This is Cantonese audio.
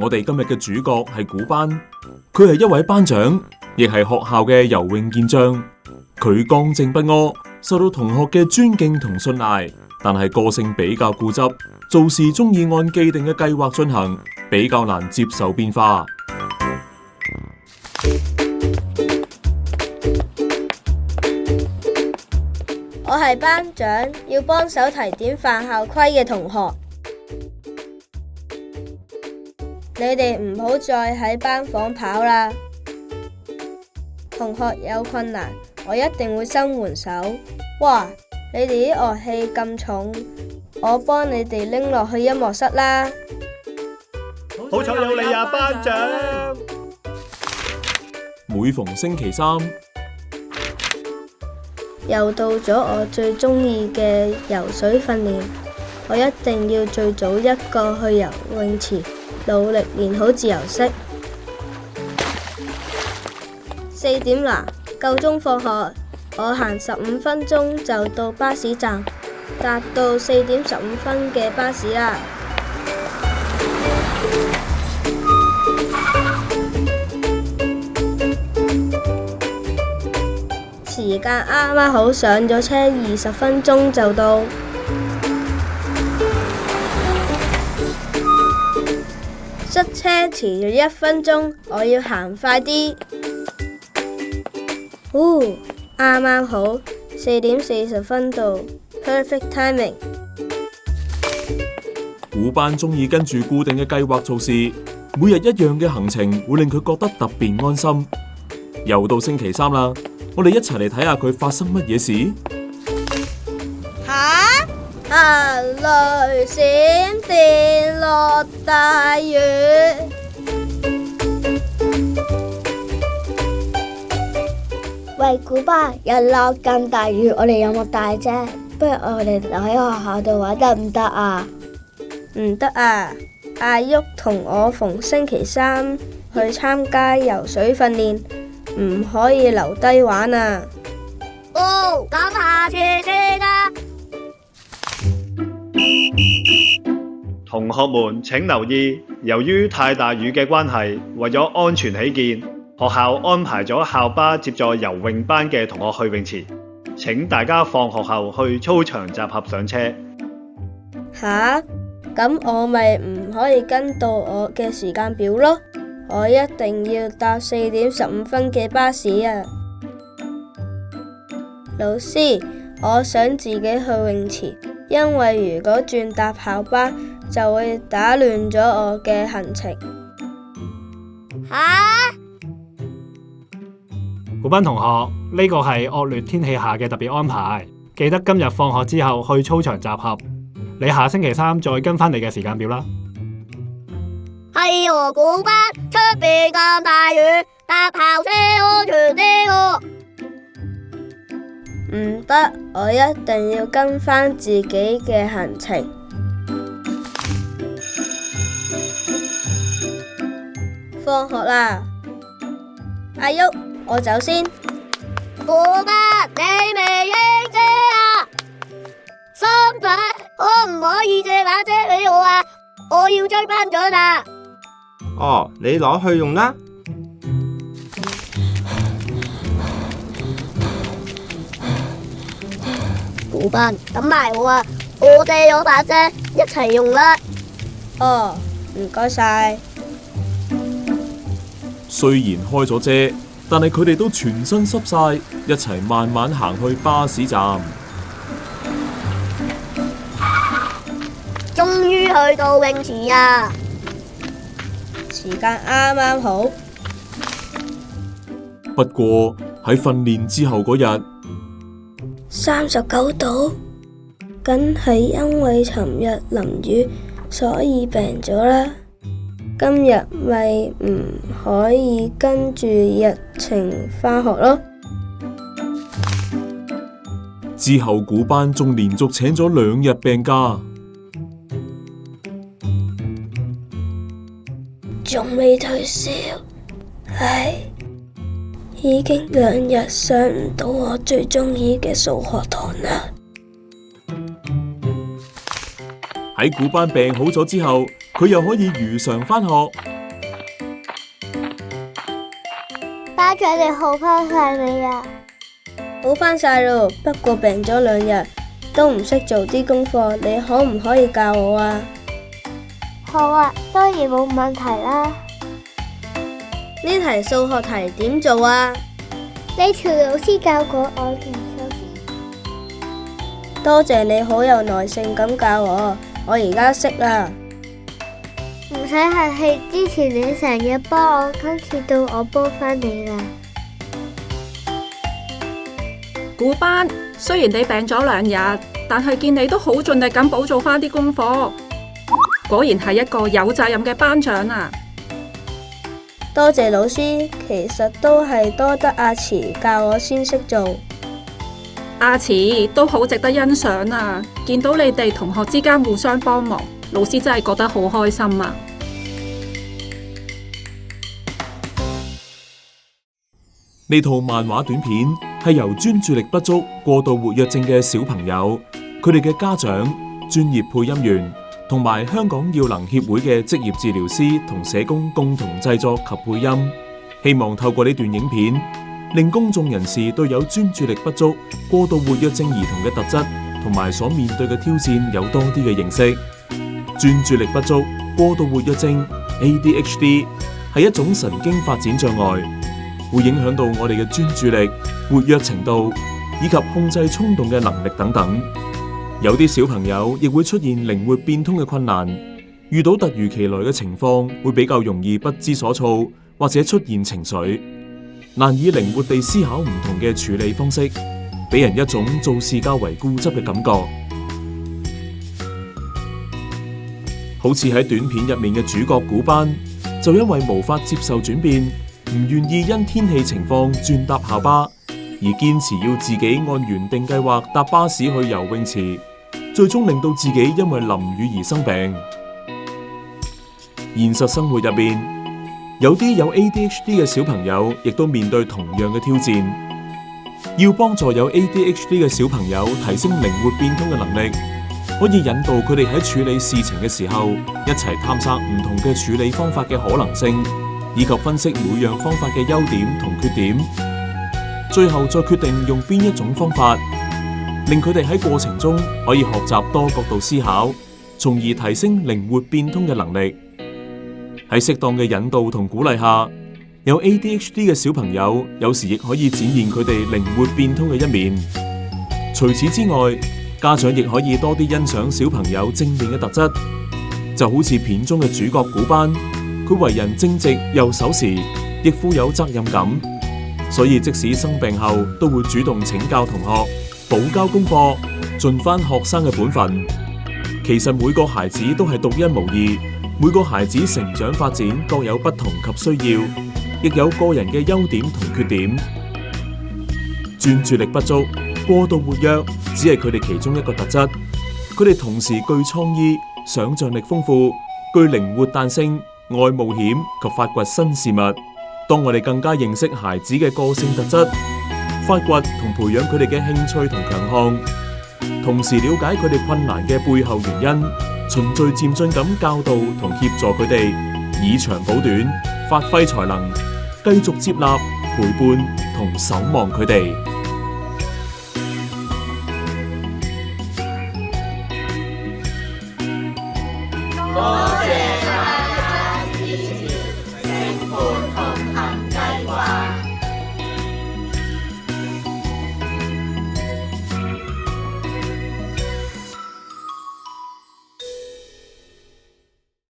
我哋今日嘅主角係古班，佢係一位班長，亦係學校嘅游泳健將。佢剛正不阿，受到同學嘅尊敬同信賴，但係個性比較固執，做事中意按既定嘅計劃進行，比較難接受變化。我係班長，要幫手提點犯校規嘅同學。你哋唔好再喺班房跑啦。同學有困難，我一定會伸援手。哇，你哋啲樂器咁重，我幫你哋拎落去音樂室啦。好彩有你啊，班長！每逢星期三，又到咗我最中意嘅游水訓練，我一定要最早一個去游泳池，努力練好自由式。4點啦，夠鐘放學，我行15分鐘就到巴士站，搭到4點15分嘅巴士啦。時間啱啱好，上咗車20分鐘就到。塞車遲咗1分鐘，我要行快啲。啱啱好4點40分到 ，perfect timing。古班中意跟住固定嘅計劃做事，每日一樣嘅行程會令佢覺得特別安心。又到星期三啦，我哋一齊嚟睇下佢發生乜嘢事。行雷閃電落大雨。喂，古巴，日落咁大雨，我哋有冇帶啫？不如我哋留喺學校度玩得唔得啊？唔得啊！阿旭同我逢星期三去參加游水訓練，唔可以留低玩啊！咁下次先啦。同學們請留意，由於太大雨嘅關係，為咗安全起見，學校安排咗校巴接載游泳班嘅同學去泳池。請大家放學後去操場集合上車。咁我咪唔可以跟到我嘅時間表咯？我一定要搭4點15分嘅巴士啊！老師，我想自己去泳池，因為如果轉搭校巴，就會打亂咗我嘅行程。古班同學，呢個係惡劣天氣下嘅特別安排，記得今日放學之後去操場集合。你下星期三再跟返你嘅時間表啦。係喎，古班，出邊咁大雨，搭校車安全啲喎。唔得，我一定要跟返自己嘅行程。放學啦，阿旭，我走先。古班，你未應遮啊？心仔，可唔可以借把遮俾我啊？我要追班長啊！哦，你攞去用啦。古班，等埋我啊！我借咗把遮，一齊用啦。哦，唔該晒。雖然開咗遮，但係佢哋都全身濕晒，一齊慢慢行去巴士站。終於去到泳池啊！時間啱啱好。不過喺訓練之後嗰日，39度，梗係因為尋日淋雨，所以病咗啦。今日咪唔可以跟住日程返學咯。之後古班仲連續請咗2日病假。仲未退燒，唉，已經2日上唔到我最中意嘅數學堂啦。喺古班病好咗之後，佢又可以如常返學。班長你好返晒未啊？好返晒咯，不過病咗2日，都唔識做啲功課，你可唔可以教我啊？好啊，當然冇問題啦。呢題數學題點做啊？呢條老師教過我嘅，首先多謝你好有耐性咁教我而家識啦。唔使客氣，之前你成日幫我，今次到我幫返你啦。古班，雖然你病咗2日，但係見你都好盡力咁補做返啲功課，果然係一個有責任嘅班長啊！多謝老師，其實都係多得阿慈教我先識做。阿慈都好值得欣賞啊！見到你哋同學之間互相幫忙，老師真係覺得好開心啊！呢套漫畫短片係由專注力不足過度活躍症嘅小朋友、佢哋嘅家長、專業配音員同埋香港耀能協會嘅職業治療師同社工共同製作及配音，希望透過呢段影片，令公眾人士對有專注力不足過度活躍症兒童嘅特質同埋所面對嘅挑戰有多啲嘅認識。專注力不足過度活躍症 ADHD 係一種神經發展障礙，會影響到我哋嘅專注力、活躍程度以及控制衝動嘅能力等等。有啲小朋友亦會出現靈活變通嘅困難，遇到突如其來嘅情況會比較容易不知所措，或者出現情緒，難以靈活地思考唔同嘅處理方式，俾人一種做事較為固執嘅感覺。好似喺短片入面嘅主角古班，就因為無法接受轉變，唔願意因天氣情況轉搭校巴，而堅持要自己按原定計劃搭巴士去游泳池，最終令到自己因為淋雨而生病。現實生活入面，有啲有 ADHD 嘅小朋友亦都面對同樣嘅挑戰。要幫助有 ADHD 嘅小朋友提升靈活變通嘅能力，可以引導佢哋喺處理事情嘅時候，一齊探索唔同嘅處理方法嘅可能性，以及分析每樣方法嘅優點同缺點，最後再決定用邊一種方法，令佢哋喺過程中可以學習多角度思考，從而提升靈活變通嘅能力。喺適當嘅引導同鼓勵下，有 ADHD 嘅小朋友有時亦可以展現佢哋靈活變通嘅一面。除此之外，家長亦可以多啲欣賞小朋友正面嘅特質，就好似片中嘅主角古班，佢為人正直又守時，亦富有責任感，所以即使生病後都會主動請教同學，補交功課，盡翻學生嘅本分。其實每個孩子都係獨一無二，每個孩子成長發展各有不同及需要，亦有個人嘅優點同缺點。專注力不足、過度活躍只係佢哋其中一個特質，佢哋同時具創意、想象力豐富、具靈活彈性、愛冒險及發掘新事物。當我哋更加認識孩子嘅個性特質，發掘同培養佢哋嘅興趣同強項，同時了解佢哋困難嘅背後原因，循序漸進咁教導同協助佢哋，以長補短，發揮才能，繼續接納、陪伴同守望佢哋。